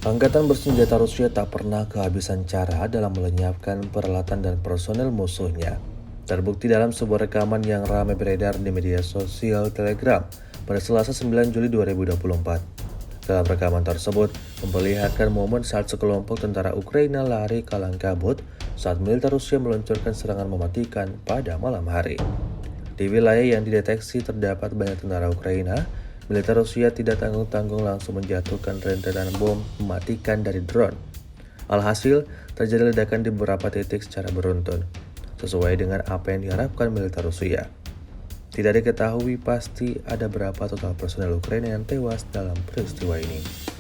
Angkatan bersenjata Rusia tak pernah kehabisan cara dalam melenyapkan peralatan dan personel musuhnya. Terbukti dalam sebuah rekaman yang ramai beredar di media sosial Telegram pada Selasa 9 Juli 2024. Dalam rekaman tersebut, memperlihatkan momen saat sekelompok tentara Ukraina lari kalang kabut saat militer Rusia meluncurkan serangan mematikan pada malam hari. Di wilayah yang dideteksi terdapat banyak tentara Ukraina, militer Rusia tidak tanggung-tanggung langsung menjatuhkan rentetan bom mematikan dari drone. Alhasil, terjadi ledakan di beberapa titik secara beruntun, sesuai dengan apa yang diharapkan militer Rusia. Tidak diketahui pasti ada berapa total personel Ukraina yang tewas dalam peristiwa ini.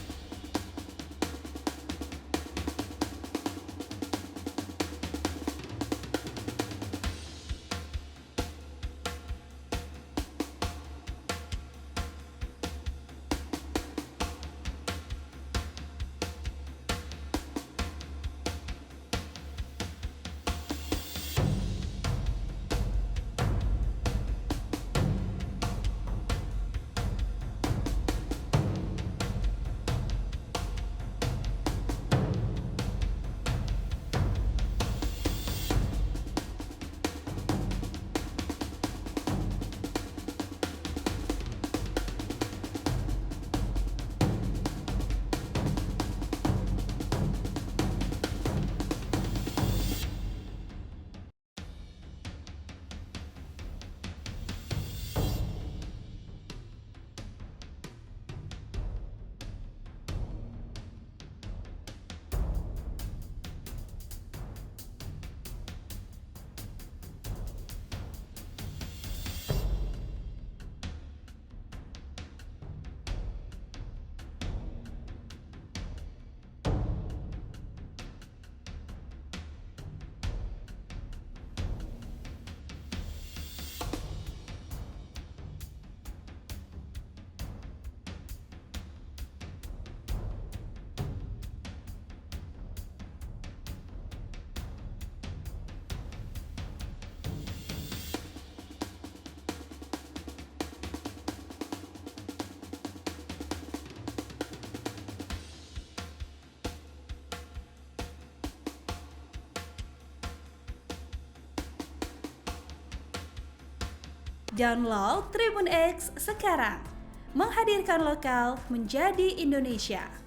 Download Tribun X sekarang, menghadirkan lokal menjadi Indonesia.